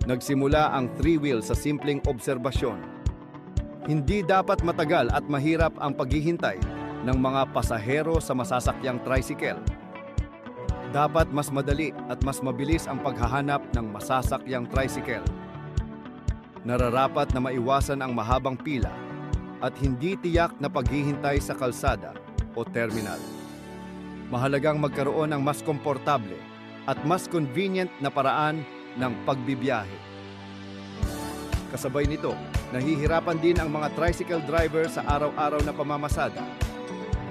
Nagsimula ang three-wheel sa simpleng obserbasyon. Hindi dapat matagal at mahirap ang paghihintay ng mga pasahero sa masasakyang tricycle. Dapat mas madali at mas mabilis ang paghahanap ng masasakyang tricycle. Nararapat na maiwasan ang mahabang pila at hindi tiyak na paghihintay sa kalsada o terminal. Mahalagang magkaroon ng mas komportable at mas convenient na paraan ng pagbibiyahe. Kasabay nito, nahihirapan din ang mga tricycle driver sa araw-araw na pamamasada.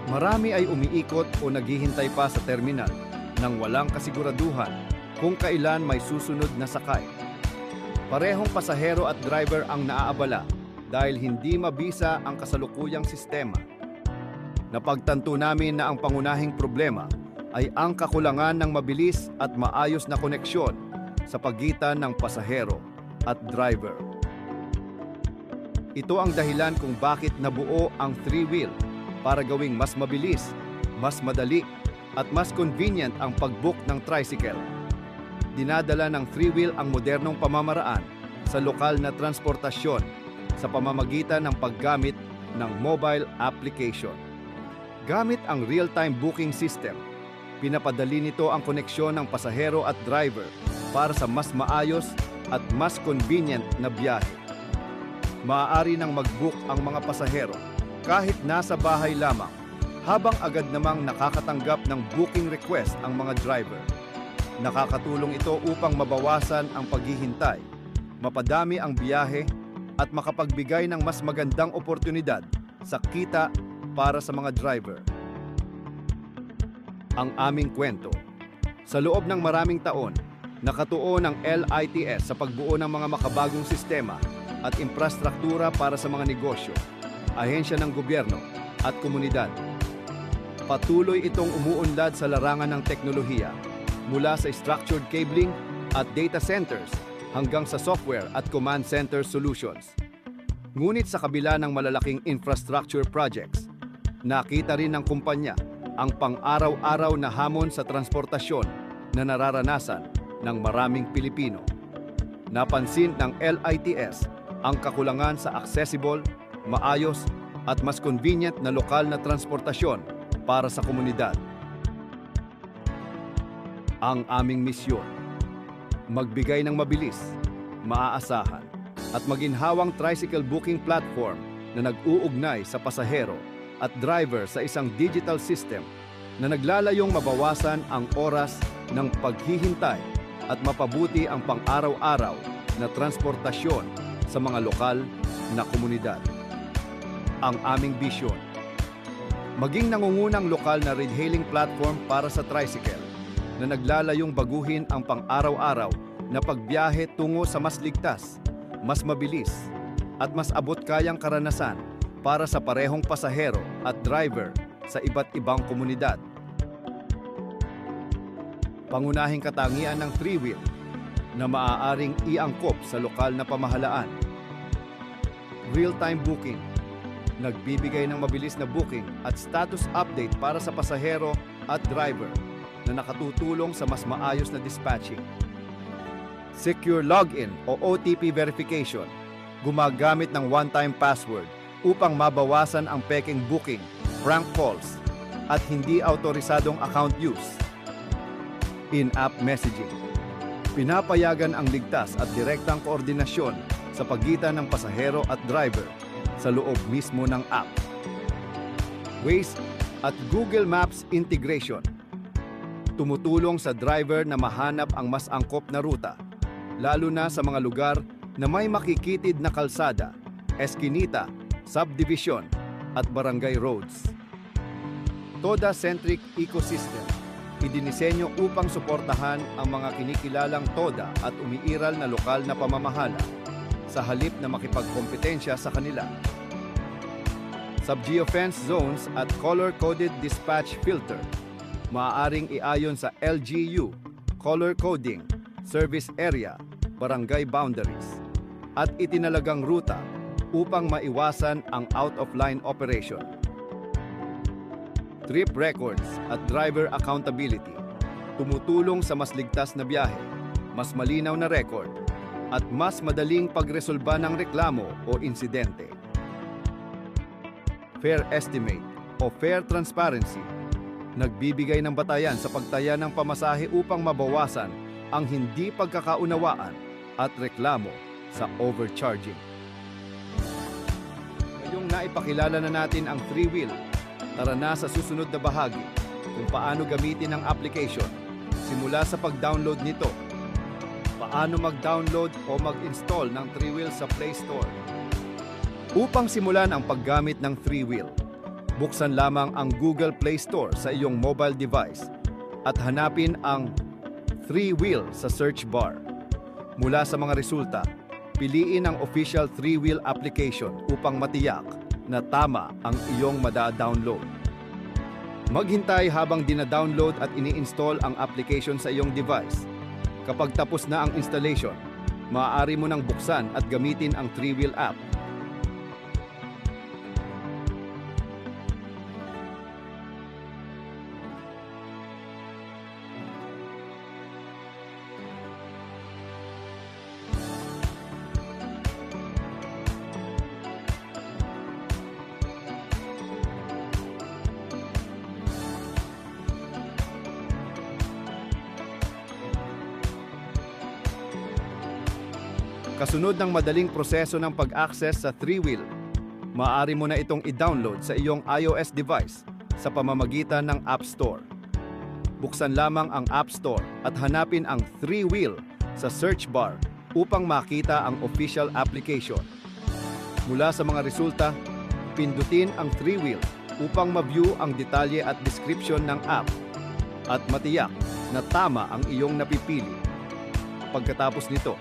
Marami ay umiikot o naghihintay pa sa terminal nang walang kasiguraduhan kung kailan may susunod na sakay. Parehong pasahero at driver ang naaabala dahil hindi mabisa ang kasalukuyang sistema. Napagtanto namin na ang pangunahing problema ay ang kakulangan ng mabilis at maayos na koneksyon sa pagitan ng pasahero at driver. Ito ang dahilan kung bakit nabuo ang three-wheel para gawing mas mabilis, mas madali, at mas convenient ang pag-book ng tricycle. Dinadala ng three-wheel ang modernong pamamaraan sa lokal na transportasyon sa pamamagitan ng paggamit ng mobile application. Gamit ang real-time booking system, pinapadali nito ang koneksyon ng pasahero at driver para sa mas maayos at mas convenient na biyahe. Maaari nang mag-book ang mga pasahero kahit nasa bahay lamang, habang agad namang nakakatanggap ng booking request ang mga driver. Nakakatulong ito upang mabawasan ang paghihintay, mapadami ang biyahe, at makapagbigay ng mas magandang oportunidad sa kita para sa mga driver. Ang aming kwento. Sa loob ng maraming taon, nakatuon ang LITS sa pagbuo ng mga makabagong sistema at infrastruktura para sa mga negosyo, ahensya ng gobyerno at komunidad. Patuloy itong umuunlad sa larangan ng teknolohiya, mula sa structured cabling at data centers hanggang sa software at command center solutions. Ngunit sa kabila ng malalaking infrastructure projects, nakita rin ng kumpanya ang pang-araw-araw na hamon sa transportasyon na nararanasan ng maraming Pilipino. Napansin ng LITS ang kakulangan sa accessible, maayos at mas convenient na lokal na transportasyon para sa komunidad. Ang aming misyon, magbigay ng mabilis, maaasahan at maginhawang tricycle booking platform na nag-uugnay sa pasahero at driver sa isang digital system na naglalayong mabawasan ang oras ng paghihintay at mapabuti ang pang-araw-araw na transportasyon sa mga lokal na komunidad. Ang aming bisyon, maging nangungunang lokal na ride-hailing platform para sa tricycle na naglalayong baguhin ang pang-araw-araw na pagbiyahe tungo sa mas ligtas, mas mabilis, at mas abot-kayang karanasan para sa parehong pasahero at driver sa iba't ibang komunidad. Pangunahing katangian ng three-wheel na maaaring iangkop sa lokal na pamahalaan. Real-time booking, nagbibigay ng mabilis na booking at status update para sa pasahero at driver na nakatutulong sa mas maayos na dispatching. Secure login o OTP verification, gumagamit ng one-time password upang mabawasan ang peking booking, prank calls, at hindi autorisadong account use. In-app messaging, pinapayagan ang ligtas at direktang koordinasyon sa pagitan ng pasahero at driver sa loob mismo ng app. Waze at Google Maps integration, tumutulong sa driver na mahanap ang mas angkop na ruta, lalo na sa mga lugar na may makikitid na kalsada, eskinita, subdivision, at barangay roads. TODA-centric ecosystem, idinisenyo upang suportahan ang mga kinikilalang TODA at umiiral na lokal na pamamahala sa halip na makipagkompetensya sa kanila. Sub-geofence zones at color-coded dispatch filter, maaaring iayon sa LGU, color coding, service area, barangay boundaries, at itinalagang ruta upang maiwasan ang out-of-line operation. Trip records at driver accountability, tumutulong sa mas ligtas na biyahe, mas malinaw na record, at mas madaling pagresolba ng reklamo o insidente. Fair estimate o fair transparency, nagbibigay ng batayan sa pagtaya ng pamasahe upang mabawasan ang hindi pagkakaunawaan at reklamo sa overcharging. Ngayong naipakilala na natin ang 3-wheel, tara na sa susunod na bahagi kung paano gamitin ang application simula sa pag-download nito. Paano mag-download o mag-install ng 3-wheel sa Play Store. Upang simulan ang paggamit ng 3-wheel, buksan lamang ang Google Play Store sa iyong mobile device at hanapin ang 3-wheel sa search bar. Mula sa mga resulta, piliin ang official 3-wheel application upang matiyak na tama ang iyong mada-download. Maghintay habang dina-download at ini-install ang application sa iyong device. Kapag tapos na ang installation, maaari mo nang buksan at gamitin ang 3-wheel app. Kasunod ng madaling proseso ng pag-access sa 3-wheel, maaari mo na itong i-download sa iyong iOS device sa pamamagitan ng App Store. Buksan lamang ang App Store at hanapin ang 3-wheel sa search bar upang makita ang official application. Mula sa mga resulta, pindutin ang 3-wheel upang ma-view ang detalye at description ng app at matiyak na tama ang iyong napipili. Pagkatapos nito,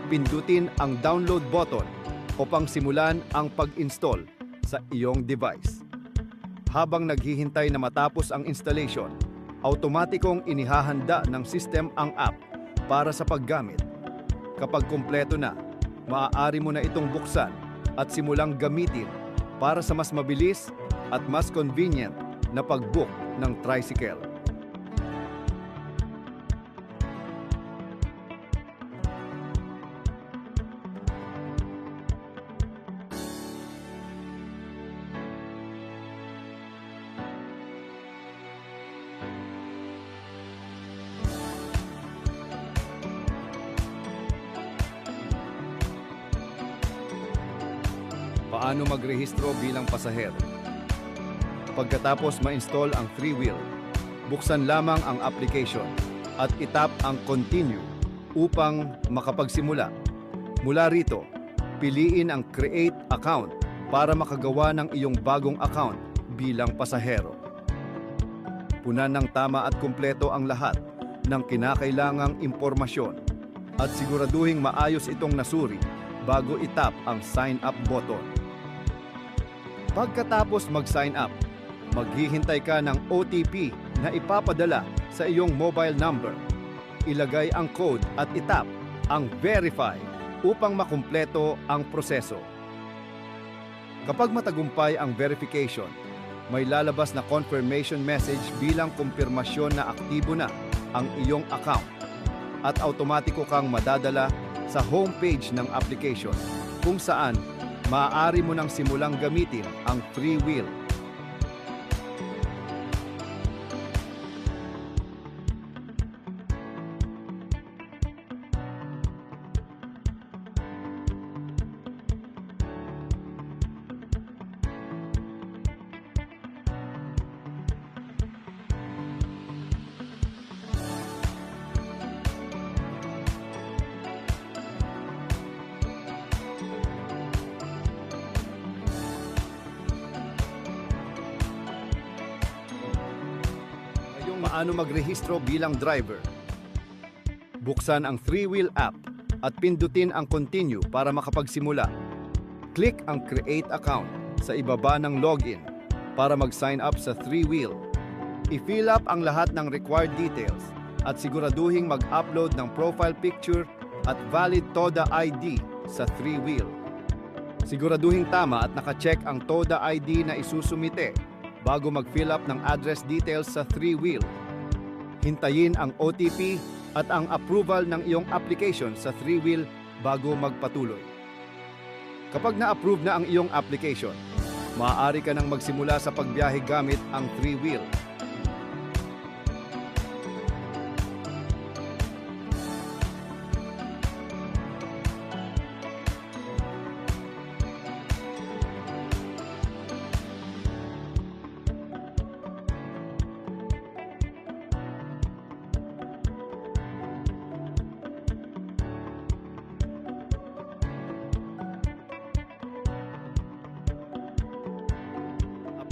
pindutin ang download button upang simulan ang pag-install sa iyong device. Habang naghihintay na matapos ang installation, automatikong inihahanda ng system ang app para sa paggamit. Kapag kumpleto na, maaari mo na itong buksan at simulang gamitin para sa mas mabilis at mas convenient na pag-book ng tricycle. Paano magrehistro bilang pasahero? Pagkatapos ma-install ang 3-wheel, buksan lamang ang application at itap ang Continue upang makapagsimula. Mula rito, piliin ang Create Account para makagawa ng iyong bagong account bilang pasahero. Punan ng tama at kumpleto ang lahat ng kinakailangang impormasyon at siguraduhing maayos itong nasuri bago itap ang Sign Up button. Pagkatapos mag-sign up, maghihintay ka ng OTP na ipapadala sa iyong mobile number. Ilagay ang code at itap ang Verify upang makumpleto ang proseso. Kapag matagumpay ang verification, may lalabas na confirmation message bilang kumpirmasyon na aktibo na ang iyong account at automatiko kang madadala sa homepage ng application kung saan maaari mo nang simulang gamitin ang 3-wheel. Paano magrehistro bilang driver? Buksan ang 3-wheel app at pindutin ang Continue para makapagsimula. Click ang Create Account sa ibaba ng Login para mag-sign up sa 3-wheel. I-fill up ang lahat ng required details at siguraduhing mag-upload ng profile picture at valid TODA ID sa 3-wheel. Siguraduhing tama at nakacheck ang TODA ID na isusumite bago mag-fill up ng address details sa 3-wheel. Hintayin ang OTP at ang approval ng iyong application sa 3-wheel bago magpatuloy. Kapag na-approve na ang iyong application, maaari ka nang magsimula sa pagbiyahe gamit ang 3-wheel.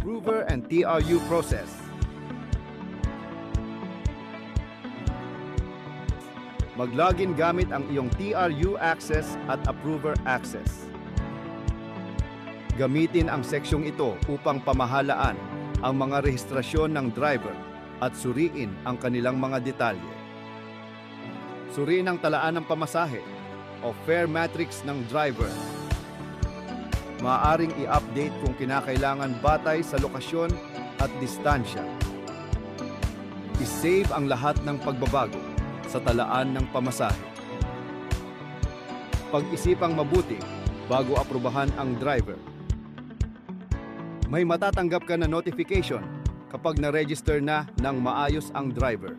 Approver and TRU process. Mag-login gamit ang iyong TRU access at approver access. Gamitin ang seksyong ito upang pamahalaan ang mga rehistrasyon ng driver at suriin ang kanilang mga detalye. Suriin ang talaan ng pamasahe o fare matrix ng driver. Maaaring i-update kung kinakailangan batay sa lokasyon at distansya. I-save ang lahat ng pagbabago sa talaan ng pamasahe. Pag-isipang mabuti bago aprubahan ang driver. May matatanggap ka na notification kapag na-register na ng maayos ang driver.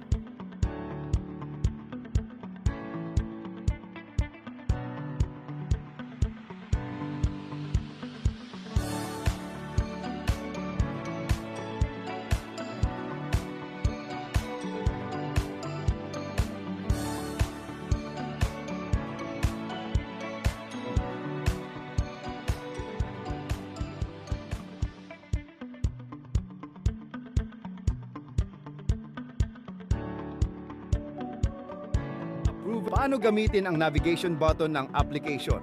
Paano gamitin ang navigation button ng application?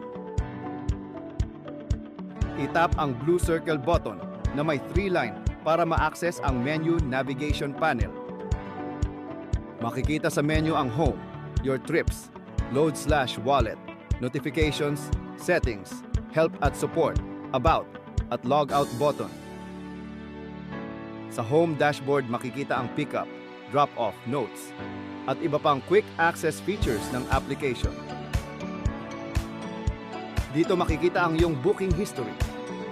I-tap ang blue circle button na may 3-line para ma-access ang menu navigation panel. Makikita sa menu ang Home, Your Trips, Load/Wallet, Notifications, Settings, Help at Support, About, at Logout button. Sa Home dashboard makikita ang Pickup, Drop-off Notes, at iba pang quick access features ng application. Dito makikita ang iyong booking history,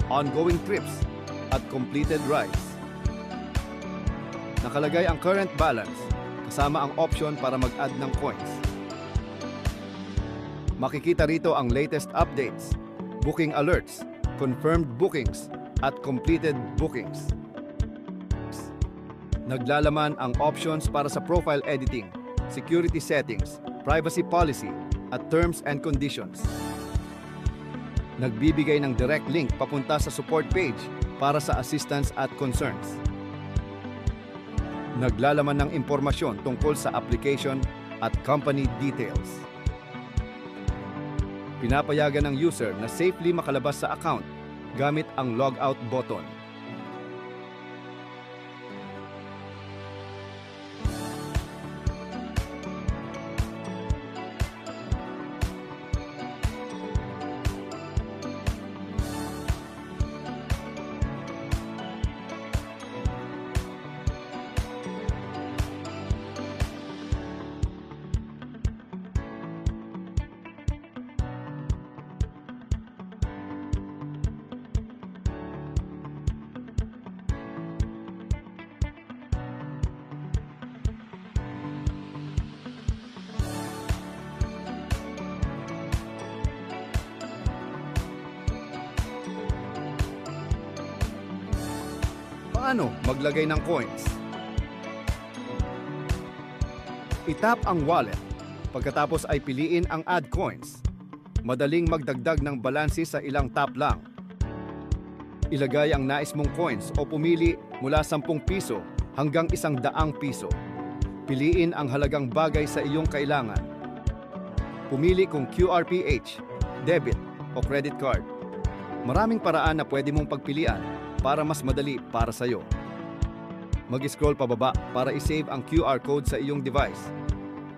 ongoing trips, at completed rides. Nakalagay ang current balance, kasama ang option para mag-add ng coins. Makikita rito ang latest updates, booking alerts, confirmed bookings, at completed bookings. Naglalaman ang options para sa profile editing, security settings, privacy policy, at terms and conditions. Nagbibigay ng direct link papunta sa support page para sa assistance at concerns. Naglalaman ng impormasyon tungkol sa application at company details. Pinapayagan ng user na safely makalabas sa account gamit ang logout button. Paano maglagay ng coins? I-tap ang wallet. Pagkatapos ay piliin ang Add Coins. Madaling magdagdag ng balanse sa ilang tap lang. Ilagay ang nais mong coins o pumili mula 10 piso hanggang 100 piso. Piliin ang halagang bagay sa iyong kailangan. Pumili kung QRPH, debit o credit card. Maraming paraan na pwede mong pagpilian para mas madali para sa iyo. Mag-scroll pababa para i-save ang QR code sa iyong device.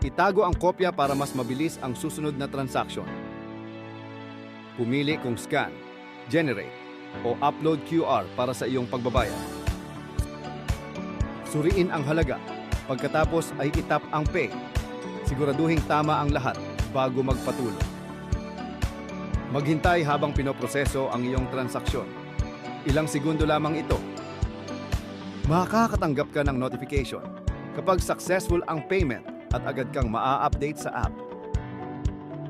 Itago ang kopya para mas mabilis ang susunod na transaction. Pumili kung scan, generate, o upload QR para sa iyong pagbabayad. Suriin ang halaga. Pagkatapos ay itap ang pay. Siguraduhing tama ang lahat bago magpatuloy. Maghintay habang pinoproseso ang iyong transaksyon. Ilang segundo lamang ito. Makakatanggap ka ng notification kapag successful ang payment at agad kang maa-update sa app.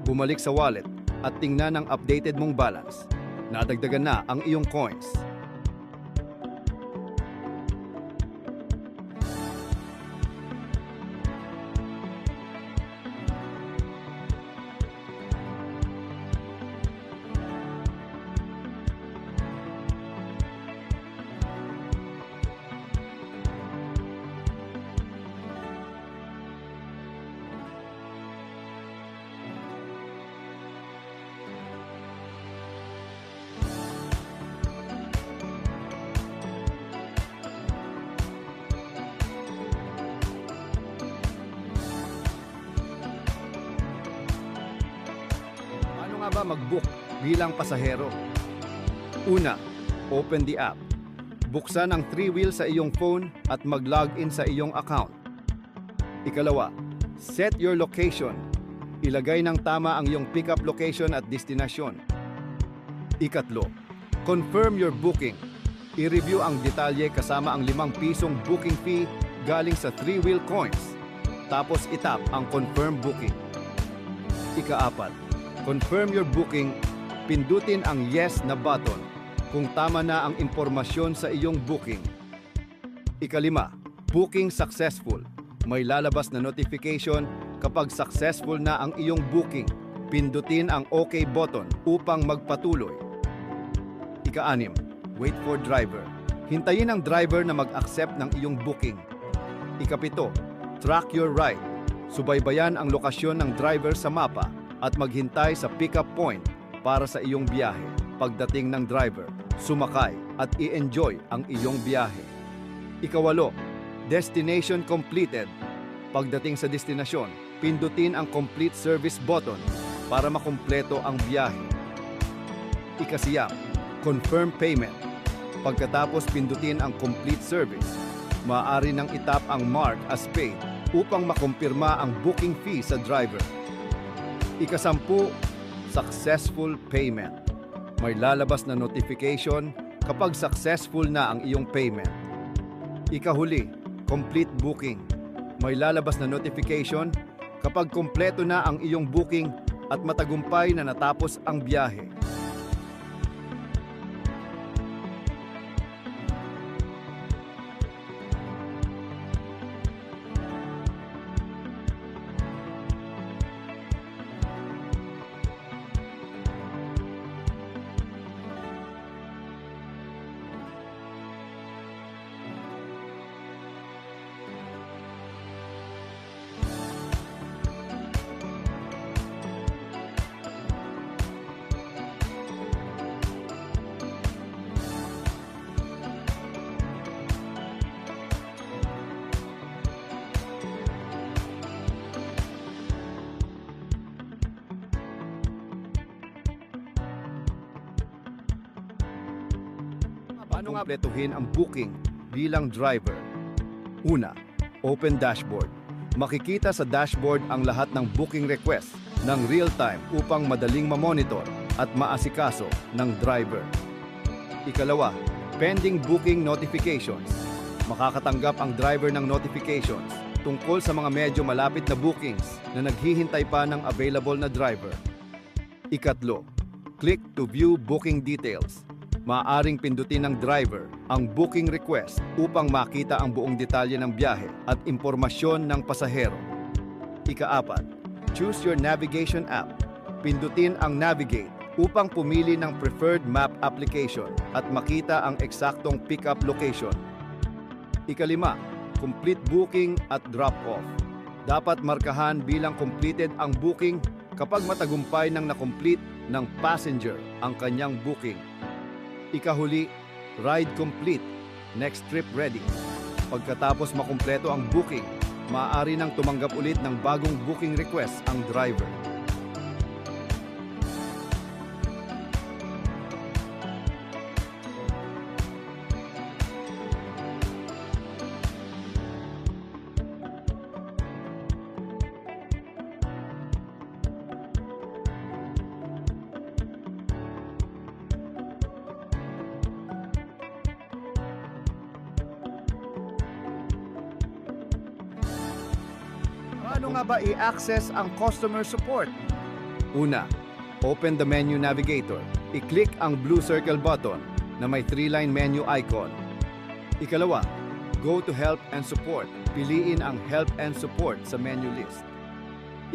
Bumalik sa wallet at tingnan ang updated mong balance. Nadagdagan na ang iyong coins. Paano nga ba mag-book bilang pasahero? Una, open the app. Buksan ang 3-wheel sa iyong phone at mag-login sa iyong account. Ikalawa, set your location. Ilagay ng tama ang iyong pickup location at destinasyon. Ikatlo, confirm your booking. I-review ang detalye kasama ang 5 pisong booking fee galing sa 3-wheel coins. Tapos itap ang confirm booking. Ika-4, confirm your booking. Pindutin ang yes na button kung tama na ang impormasyon sa iyong booking. Ika-5, booking successful. May lalabas na notification kapag successful na ang iyong booking. Pindutin ang OK button upang magpatuloy. Ika-6, wait for driver. Hintayin ang driver na mag-accept ng iyong booking. Ika-7, track your ride. Subaybayan ang lokasyon ng driver sa mapa at maghintay sa pickup point para sa iyong biyahe. Pagdating ng driver, sumakay at i-enjoy ang iyong biyahe. Ika-8, destination completed. Pagdating sa destinasyon, pindutin ang complete service button para makumpleto ang biyahe. Ika-9, confirm payment. Pagkatapos pindutin ang complete service, maaari nang itap ang mark as paid upang makumpirma ang booking fee sa driver. Ika-10, successful payment. May lalabas na notification kapag successful na ang iyong payment. Ika-10, complete booking. May lalabas na notification kapag kumpleto na ang iyong booking at matagumpay na natapos ang biyahe. Paano nga kompletuhin ang booking bilang driver? Una, open dashboard. Makikita sa dashboard ang lahat ng booking request ng real-time upang madaling mamonitor at maasikaso ng driver. Ikalawa, pending booking notifications. Makakatanggap ang driver ng notifications tungkol sa mga medyo malapit na bookings na naghihintay pa ng available na driver. Ikatlo, click to view booking details. Maaaring pindutin ng driver ang booking request upang makita ang buong detalye ng biyahe at impormasyon ng pasahero. Ika-4, choose your navigation app. Pindutin ang navigate upang pumili ng preferred map application at makita ang eksaktong pickup location. Ika-5, complete booking at drop-off. Dapat markahan bilang completed ang booking kapag matagumpay ng na-complete ng passenger ang kanyang booking. Ikahuli, ride complete, next trip ready. Pagkatapos makumpleto ang booking, maaari nang tumanggap ulit ng bagong booking request ang driver. Paano nga ba i-access ang customer support? Una, open the menu navigator. I-click ang blue circle button na may 3-line menu icon. Ikalawa, go to help and support. Piliin ang help and support sa menu list.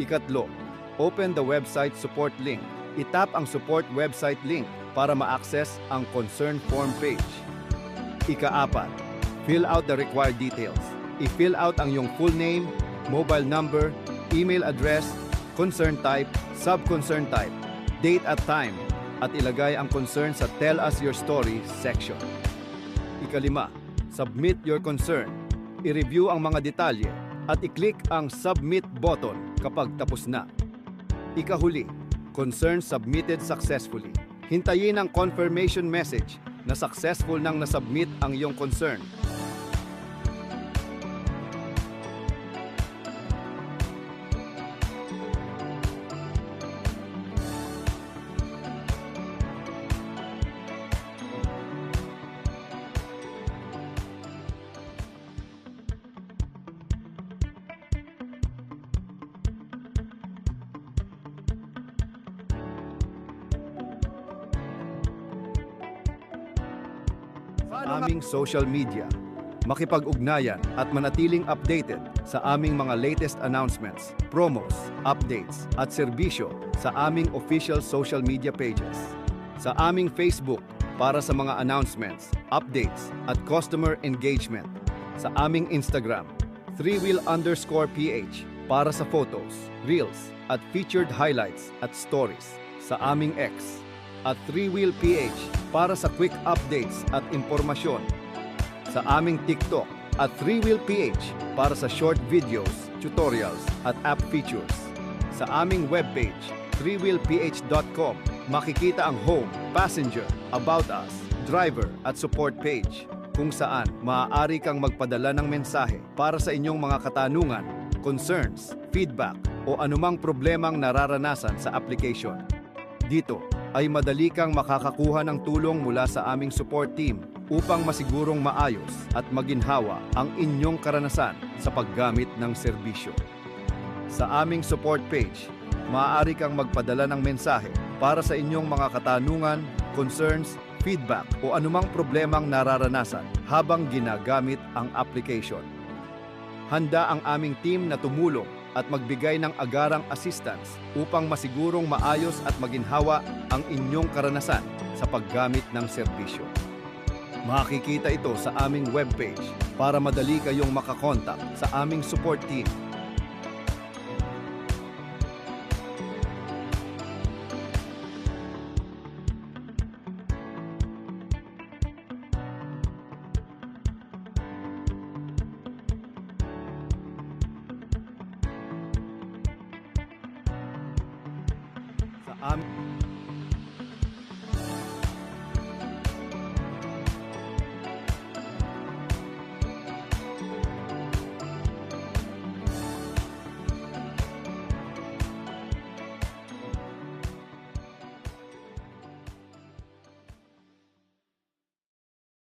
Ikatlo, open the website support link. I-tap ang support website link para ma-access ang concern form page. Ika-apat, fill out the required details. I-fill out ang iyong full name, mobile number, email address, concern type, sub-concern type, date at time, at ilagay ang concern sa Tell Us Your Story section. Ika-lima, submit your concern. I-review ang mga detalye at i-click ang Submit button kapag tapos na. Ikahuli, concern submitted successfully. Hintayin ang confirmation message na successful nang nasubmit ang iyong concern. Aming social media, makipag-ugnayan at manatiling updated sa aming mga latest announcements, promos, updates at serbisyo sa aming official social media pages. Sa aming Facebook para sa mga announcements, updates at customer engagement. Sa aming Instagram, 3wheel_ph para sa photos, reels at featured highlights at stories. Sa aming X, at 3wheelph para sa quick updates at impormasyon. Sa aming TikTok at 3wheelph para sa short videos, tutorials at app features. Sa aming webpage, 3wheelph.com, makikita ang home, passenger, about us, driver at support page kung saan maaari kang magpadala ng mensahe para sa inyong mga katanungan, concerns, feedback o anumang problemang nararanasan sa application. Dito ay madali kang makakakuha ng tulong mula sa aming support team upang masigurong maayos at maginhawa ang inyong karanasan sa paggamit ng serbisyo. Sa aming support page, maaari kang magpadala ng mensahe para sa inyong mga katanungan, concerns, feedback o anumang problemang nararanasan habang ginagamit ang application. Handa ang aming team na tumulong at magbigay ng agarang assistance upang masigurong maayos at maginhawa ang inyong karanasan sa paggamit ng serbisyo. Makikita ito sa aming webpage para madali kayong makakontak sa aming support team.